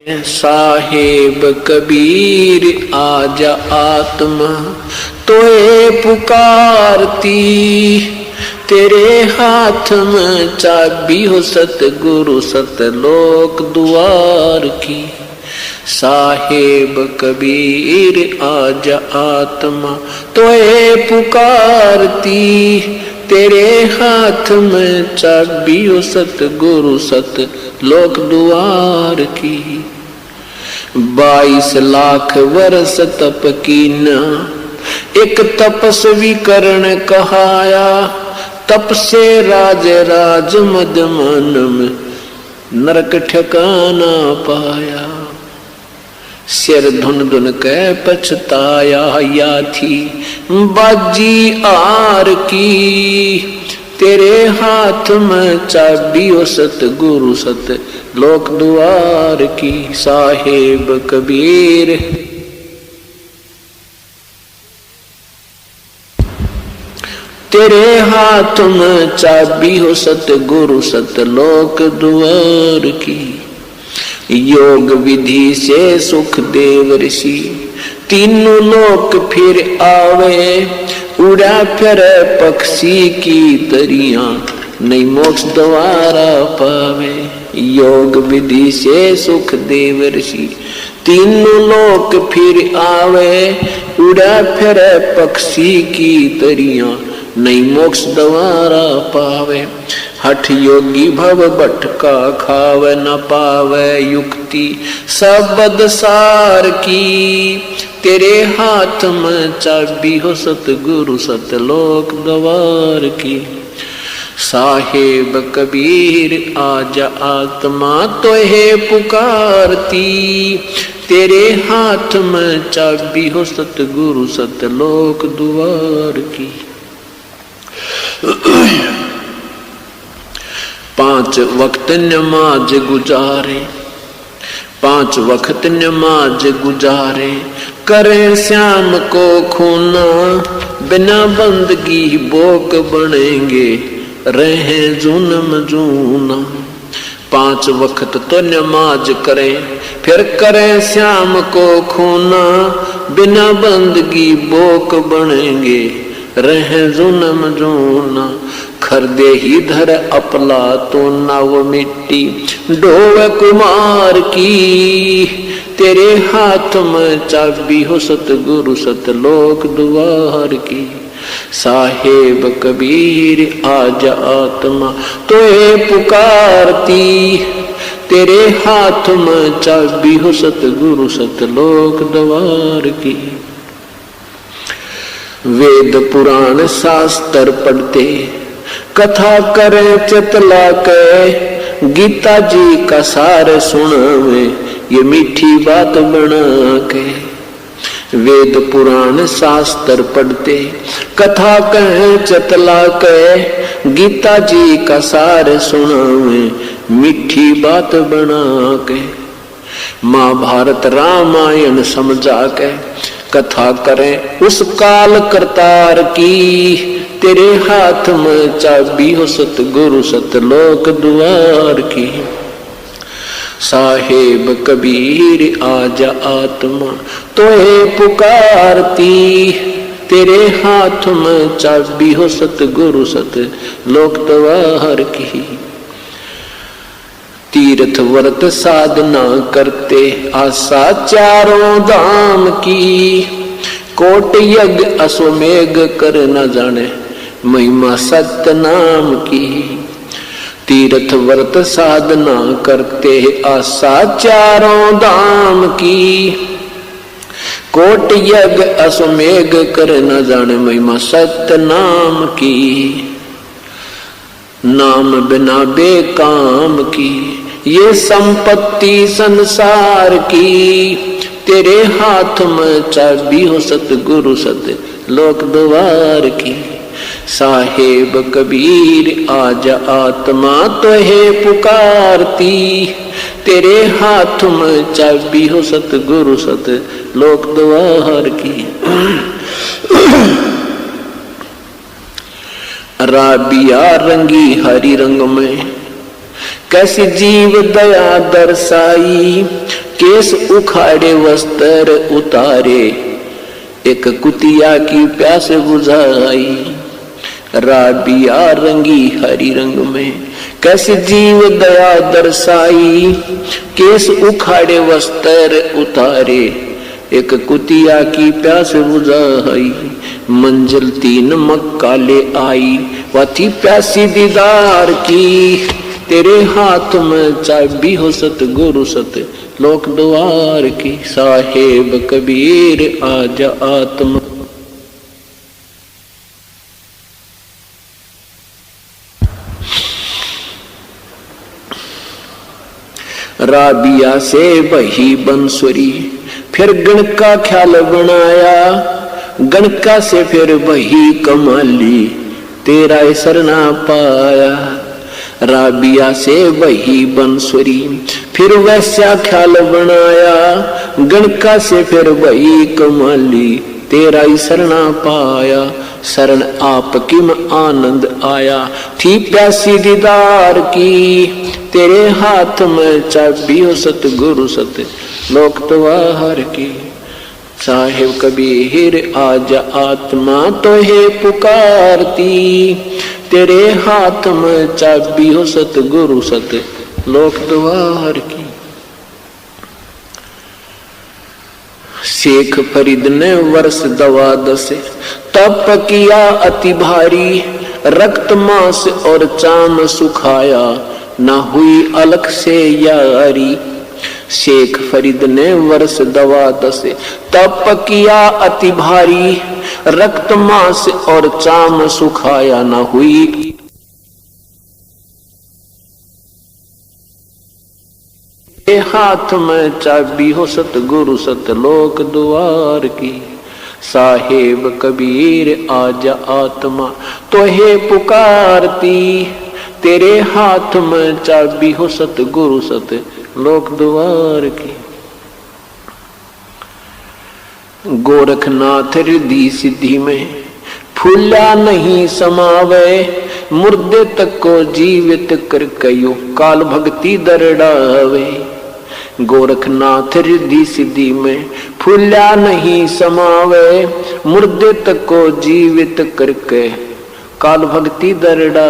साहेब कबीर आजा आत्मा तोए पुकारती, तेरे हाथ में चाबी हो सतगुरु सतलोक द्वार की। साहेब कबीर आजा आत्मा तोए पुकारती, तेरे हाथ में चाबी हो सतगुरु सतलोक द्वार की। 22 लाख वर्ष तप कीना, एक तपस्वी करण कहाया, तप से राज राज मद मन में नरक ठिकाना पाया। सिर धुन धुन कै पछताया, या थी बाजी आर की, तेरे हाथ में चाबी हो सतगुरु सत लोक द्वार की। साहेब कबीर तेरे हाथ में चाबी हो सतगुरु सतलोक द्वार की। योग विधि से सुख देव ऋषि, तीनों लोक फिर आवे, उड़ा फिर पक्षी की तरिया, नहीं मोक्ष द्वारा पावे। योग विधि से सुख देव ऋषि, तीनों लोक फिर आवे, उड़ा फिर पक्षी की तरिया, नहीं मोक्ष द्वारा पावे। हठ योगी भव भटका खावे, न पावे युक्ति सबद सार की, तेरे हाथ में चाबी हो सतगुरु सतलोक द्वार की। साहेब कबीर आजा आत्मा तोहे पुकारती, तेरे हाथ में चाबी हो सतगुरु सतलोक द्वार की। 5 वक्त नमाज गुजारे, 5 वक्त नमाज गुजारे, करे श्याम को खूना, बिना बंदगी बोक बनेंगे, रहे जुनम जूना। 5 वक्त तो नमाज करें, फिर करें श्याम को खूना, बिना बंदगी बोक बनेंगे, रहे जुनम जूना। खरदे ही धर अपला तो नव मिट्टी ढोवे कुमार की, तेरे हाथ में चाबी हो सतगुरु सतलोक द्वार की। साहेब कबीर आजा आत्मा तोए पुकारती, तेरे हाथ में चाबी हो सतगुरु सतलोक द्वार की। वेद पुराण शास्त्र पढ़ते, कथा करे चतला के, गीता जी का सार सुनावे, ये मीठी बात बना के। वेद पुराण शास्त्र पढ़ते, कथा कहे चतला के, गीता जी का सार सुनावे, मीठी बात बना के। महाभारत रामायण समझा के, कथा करें उस काल करतार की, तेरे हाथ में चाबी हो सतगुरु सतलोक द्वार की। साहेब कबीर आजा आत्मा तोहे पुकारती, तेरे हाथ में चाबी हो सतगुरु सतलोक द्वार की। तीर्थ व्रत साधना करते, आशा चारों धाम की, कोट यज्ञ अश्वमेघ कर न जाने, महिमा सत्य नाम की। तीर्थ व्रत साधना करते, आशा चारों धाम की, कोट यज्ञ अश्वमेघ कर न जाने, महिमा सत्य नाम की। नाम बिना बेकाम की, ये संपत्ति संसार की, तेरे हाथ में चाबी हो सतगुरु सतलोक द्वार की। साहेब कबीर आजा आत्मा तोहे पुकारती, तेरे हाथ में चाबी हो सतगुरु सतलोक द्वार की। राबिया रंगी हरी रंग में, कैसी जीव दया दर्शाई, केस उखाड़े वस्त्र उतारे, एक कुतिया की प्यास बुझाई। राबिया रंगी हरी रंग में, कैसी जीव दया दर्शाई, केस उखाड़े वस्त्र उतारे, एक कुतिया की प्यास बुझाई। मंजिल 3 मक्का ले आई, वह थी प्यासी दीदार की, तेरे हाथ में चाबी हो सतगुरु सत लोक द्वार की। साहेब कबीर आजा आत्मा, राबिया से बही बंसुरी, फिर गण का ख्याल बनाया, गणका से फिर बही कमाली, तेरा सरना पाया। राबिया से बही बंसुरी, फिर वैसा ख्याल बनाया, गणका से फिर बही कमाली, तेरा सरना पाया। शरण आपकी में आनंद आया, थी प्यासी दीदार की, तेरे हाथ में चाबी हो सतगुरु सत लोक द्वार की। साहेब कबीर आजा आत्मा तो है पुकारती, तेरे हाथ में चाबी हो सतगुरु सत लोक द्वार की। शेख फरीद ने वर्ष 12 तप किया अति भारी, रक्त मांस और चाम सुखाया, ना हुई अलख से यारी। शेख फरीद ने वर्ष 12 तप किया अति भारी, रक्त मांस और चाम सुखाया, ना हुई हाथ में चाबी हो सतगुरु सत लोक द्वार की। साहेब कबीर आजा आत्मा तो है पुकारती, तेरे हाथ में चाबी हो सतगुरु सत लोक द्वार की। गोरखनाथ रिद्धि सिद्धि में फूला नहीं समावे, मुर्दे तक को जीवित कर कयो, काल भक्ति दरड़ावे। गोरखनाथ रिद्धि सिद्धि में फूला नहीं समावे, मुर्दे तक को जीवित करके काल भक्ति दरड़ा।